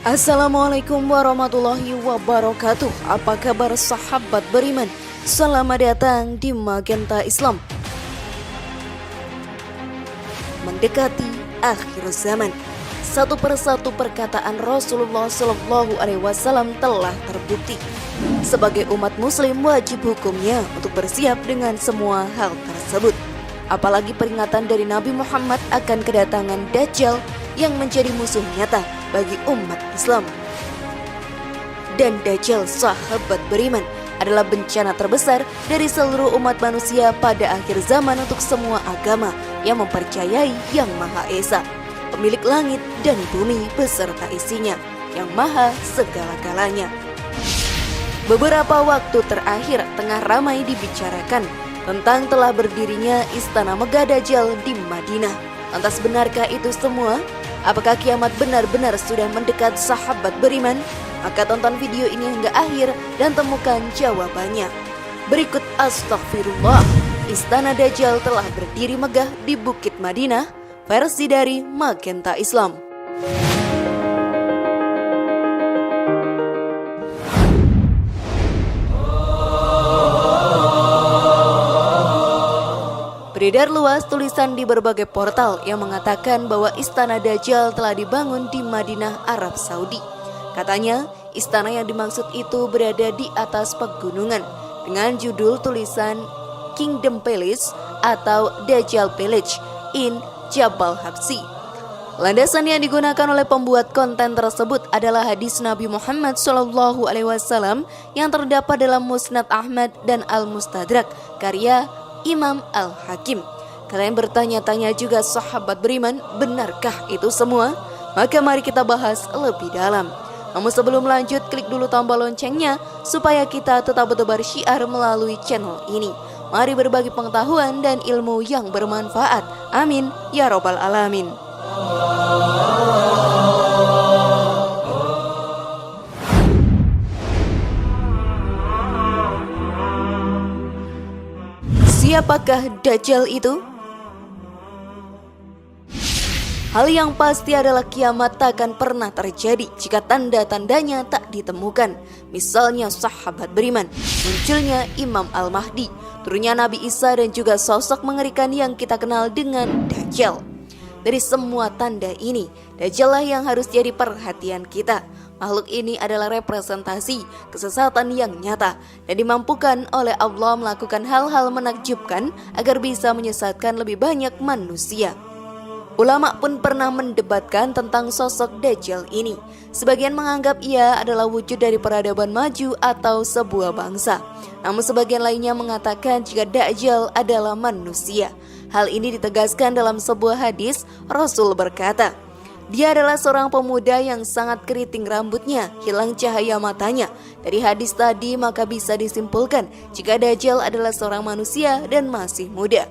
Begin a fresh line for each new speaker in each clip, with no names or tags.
Assalamualaikum warahmatullahi wabarakatuh. Apa kabar sahabat beriman? Selamat datang di Magenta Islam. Mendekati akhir zaman, satu persatu perkataan Rasulullah SAW telah terbukti. Sebagai umat muslim wajib hukumnya untuk bersiap dengan semua hal tersebut. Apalagi peringatan dari Nabi Muhammad akan kedatangan Dajjal yang menjadi musuh nyata bagi umat Islam. Dan Dajjal, sahabat beriman, adalah bencana terbesar dari seluruh umat manusia pada akhir zaman untuk semua agama yang mempercayai Yang Maha Esa, pemilik langit dan bumi beserta isinya, yang maha segala-galanya. Beberapa waktu terakhir tengah ramai dibicarakan tentang telah berdirinya Istana Megah Dajjal di Madinah. Lantas benarkah itu semua? Apakah kiamat benar-benar sudah mendekat, sahabat beriman? Maka tonton video ini hingga akhir dan temukan jawabannya. Berikut astagfirullah. Istana Dajjal telah berdiri megah di Bukit Madinah, versi dari Magenta Islam. Beredar luas tulisan di berbagai portal yang mengatakan bahwa Istana Dajjal telah dibangun di Madinah, Arab Saudi. Katanya, istana yang dimaksud itu berada di atas pegunungan dengan judul tulisan Kingdom Palace atau Dajjal Palace in Jabal Habsi. Landasan yang digunakan oleh pembuat konten tersebut adalah hadis Nabi Muhammad SAW yang terdapat dalam Musnad Ahmad dan Al-Mustadrak karya Imam Al-Hakim. Kalian bertanya-tanya juga, sahabat beriman, benarkah itu semua? Maka mari kita bahas lebih dalam. Namun sebelum lanjut, klik dulu tombol loncengnya supaya kita tetap bertebar syiar melalui channel ini. Mari berbagi pengetahuan dan ilmu yang bermanfaat. Amin ya robbal alamin. Siapakah Dajjal itu? Hal yang pasti adalah kiamat tak akan pernah terjadi jika tanda-tandanya tak ditemukan. Misalnya, sahabat beriman, munculnya Imam Al-Mahdi, turunnya Nabi Isa, dan juga sosok mengerikan yang kita kenal dengan Dajjal. Dari semua tanda ini, Dajjal lah yang harus jadi perhatian kita. Makhluk ini adalah representasi kesesatan yang nyata dan dimampukan oleh Allah melakukan hal-hal menakjubkan agar bisa menyesatkan lebih banyak manusia. Ulama pun pernah mendebatkan tentang sosok Dajjal ini. Sebagian menganggap ia adalah wujud dari peradaban maju atau sebuah bangsa. Namun sebagian lainnya mengatakan jika Dajjal adalah manusia. Hal ini ditegaskan dalam sebuah hadis. Rasul berkata, dia adalah seorang pemuda yang sangat keriting rambutnya, hilang cahaya matanya. Dari hadis tadi maka bisa disimpulkan jika Dajjal adalah seorang manusia dan masih muda.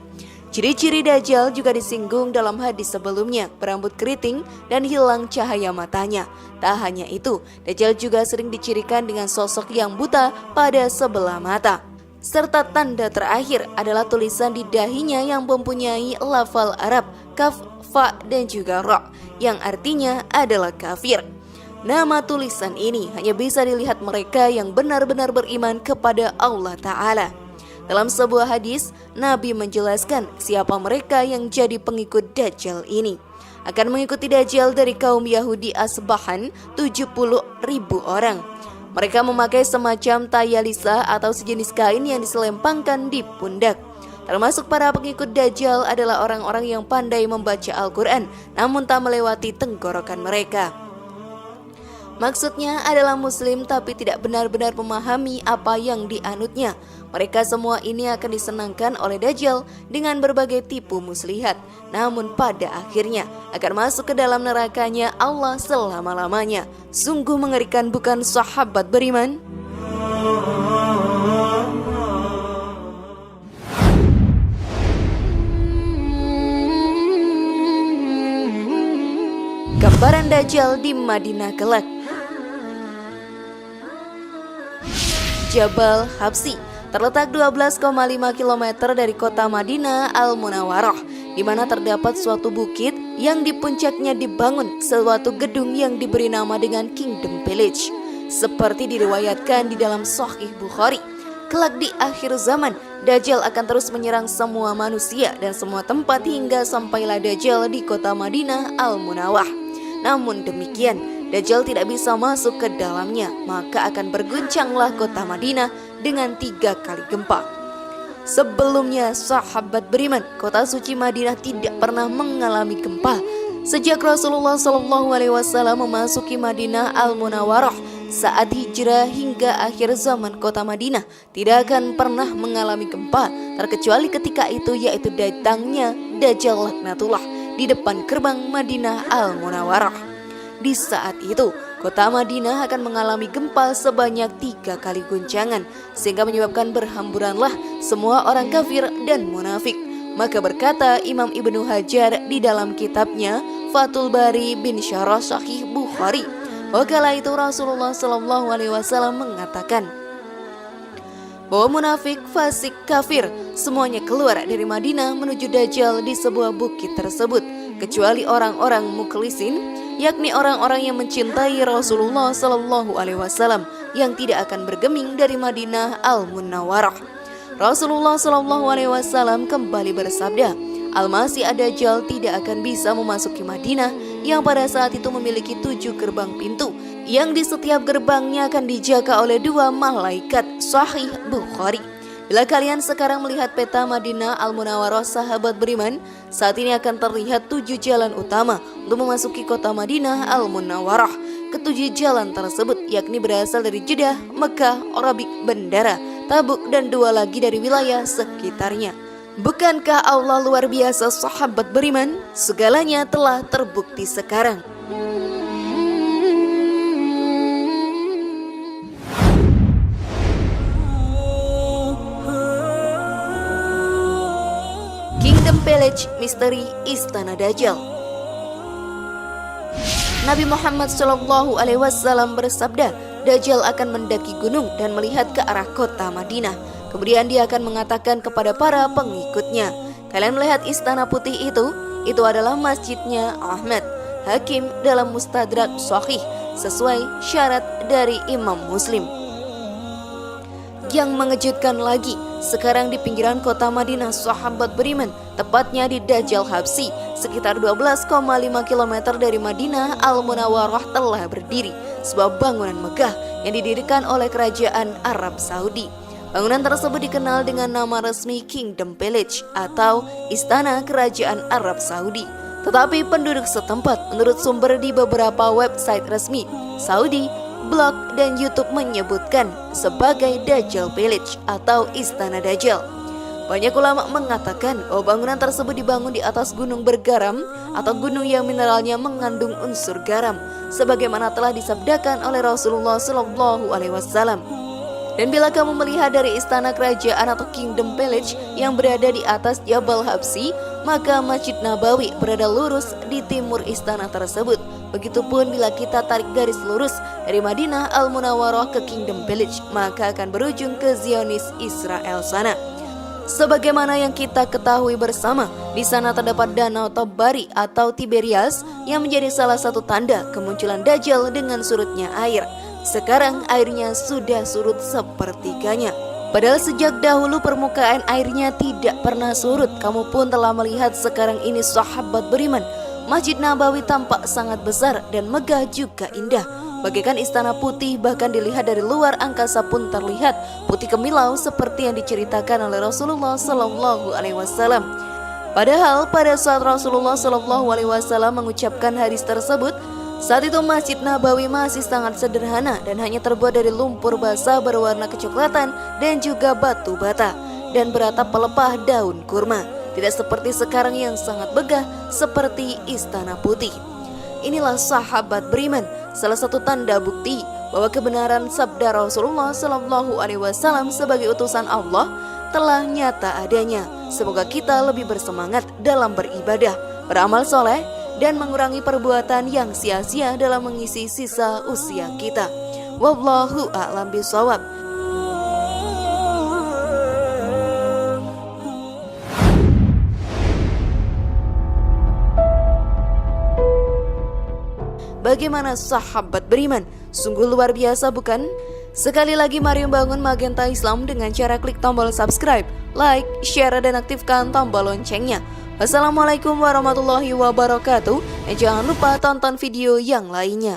Ciri-ciri Dajjal juga disinggung dalam hadis sebelumnya, berambut keriting dan hilang cahaya matanya. Tak hanya itu, Dajjal juga sering dicirikan dengan sosok yang buta pada sebelah mata. Serta tanda terakhir adalah tulisan di dahinya yang mempunyai lafal Arab, kaf, fa, dan juga ra, yang artinya adalah kafir. Nama tulisan ini hanya bisa dilihat mereka yang benar-benar beriman kepada Allah Ta'ala. Dalam sebuah hadis, Nabi menjelaskan siapa mereka yang jadi pengikut Dajjal ini. Akan mengikuti Dajjal dari kaum Yahudi Asbahan 70.000 orang. Mereka memakai semacam tayalisa atau sejenis kain yang diselempangkan di pundak. Termasuk para pengikut Dajjal adalah orang-orang yang pandai membaca Al-Quran namun tak melewati tenggorokan mereka. Maksudnya adalah muslim tapi tidak benar-benar memahami apa yang dianutnya. Mereka semua ini akan disenangkan oleh Dajjal dengan berbagai tipu muslihat. Namun pada akhirnya akan masuk ke dalam nerakanya Allah selama-lamanya. Sungguh mengerikan, bukan, sahabat beriman? Gambaran Dajjal di Madinah kelak. Jabal Habsi terletak 12,5 km dari kota Madinah Al-Munawwarah di mana terdapat suatu bukit yang di puncaknya dibangun suatu gedung yang diberi nama dengan Kingdom Village. Seperti diriwayatkan di dalam Sahih Bukhari, kelak di akhir zaman, Dajjal akan terus menyerang semua manusia dan semua tempat hingga sampailah Dajjal di kota Madinah Al-Munawwah. Namun demikian, Dajjal tidak bisa masuk ke dalamnya, maka akan berguncanglah kota Madinah dengan 3 kali gempa. Sebelumnya, sahabat beriman, kota suci Madinah tidak pernah mengalami gempa. Sejak Rasulullah SAW memasuki Madinah Al-Munawwarah saat hijrah hingga akhir zaman, kota Madinah tidak akan pernah mengalami gempa, terkecuali ketika itu, yaitu datangnya Dajjal laknatullah di depan gerbang Madinah Al-Munawwarah. Di saat itu, kota Madinah akan mengalami gempa sebanyak 3 kali guncangan, sehingga menyebabkan berhamburanlah semua orang kafir dan munafik. Maka berkata Imam Ibnu Hajar di dalam kitabnya Fathul Bari bin Syarah Sahih Bukhari, wakala itu Rasulullah SAW mengatakan bahwa munafik, fasik, kafir semuanya keluar dari Madinah menuju Dajjal di sebuah bukit tersebut, kecuali orang-orang mukhlisin, yakni orang-orang yang mencintai Rasulullah SAW yang tidak akan bergeming dari Madinah Al-Munawwarah. Rasulullah SAW kembali bersabda, Al-Masih Ad-Dajjal tidak akan bisa memasuki Madinah yang pada saat itu memiliki 7 gerbang pintu, yang di setiap gerbangnya akan dijaga oleh 2 malaikat. Sahih Bukhari. Bila kalian sekarang melihat peta Madinah Al-Munawwarah, sahabat beriman, saat ini akan terlihat 7 jalan utama untuk memasuki kota Madinah Al-Munawwarah. Ketujuh jalan tersebut yakni berasal dari Jeddah, Mekah, Rabik, Bandara, Tabuk, dan 2 lagi dari wilayah sekitarnya. Bukankah Allah luar biasa, sahabat beriman? Segalanya telah terbukti sekarang. Kingdom Village, misteri Istana Dajjal. Nabi Muhammad SAW bersabda, Dajjal akan mendaki gunung dan melihat ke arah kota Madinah. Kemudian dia akan mengatakan kepada para pengikutnya, kalian melihat istana putih itu adalah masjidnya Ahmad. Hakim dalam Mustadrak Sahih sesuai syarat dari Imam Muslim. Yang mengejutkan lagi, sekarang di pinggiran kota Madinah, sahabat beriman, tepatnya di Dajjal Habsi, sekitar 12,5 km dari Madinah Al-Munawwarah telah berdiri sebuah bangunan megah yang didirikan oleh kerajaan Arab Saudi. Bangunan tersebut dikenal dengan nama resmi Kingdom Village atau Istana Kerajaan Arab Saudi. Tetapi penduduk setempat menurut sumber di beberapa website resmi Saudi, blog, dan YouTube menyebutkan sebagai Dajjal Village atau Istana Dajjal. Banyak ulama mengatakan bahwa bangunan tersebut dibangun di atas gunung bergaram atau gunung yang mineralnya mengandung unsur garam, sebagaimana telah disabdakan oleh Rasulullah SAW. Dan bila kamu melihat dari istana kerajaan atau Kingdom Village yang berada di atas Jabal Habsi, maka Masjid Nabawi berada lurus di timur istana tersebut. Begitupun bila kita tarik garis lurus dari Madinah Al-Munawwarah ke Kingdom Village, maka akan berujung ke Zionis Israel sana. Sebagaimana yang kita ketahui bersama, di sana terdapat danau Tabari atau Tiberias yang menjadi salah satu tanda kemunculan Dajjal dengan surutnya air. Sekarang airnya sudah surut sepertiganya. Padahal sejak dahulu permukaan airnya tidak pernah surut. Kamu pun telah melihat sekarang ini, sahabat beriman, Masjid Nabawi tampak sangat besar dan megah juga indah, bagaikan istana putih. Bahkan dilihat dari luar angkasa pun terlihat putih kemilau seperti yang diceritakan oleh Rasulullah SAW. Padahal pada saat Rasulullah SAW mengucapkan hadis tersebut, saat itu Masjid Nabawi masih sangat sederhana dan hanya terbuat dari lumpur basah berwarna kecoklatan dan juga batu bata dan beratap pelepah daun kurma. Tidak seperti sekarang yang sangat megah seperti istana putih. Inilah sahabat beriman, salah satu tanda bukti bahwa kebenaran sabda Rasulullah SAW sebagai utusan Allah telah nyata adanya. Semoga kita lebih bersemangat dalam beribadah, beramal soleh, dan mengurangi perbuatan yang sia-sia dalam mengisi sisa usia kita. Wallahu a'lam bishawab. Bagaimana sahabat beriman? Sungguh luar biasa bukan? Sekali lagi mari membangun Magenta Islam dengan cara klik tombol subscribe, like, share, dan aktifkan tombol loncengnya. Wassalamualaikum warahmatullahi wabarakatuh. Dan jangan lupa tonton video yang lainnya.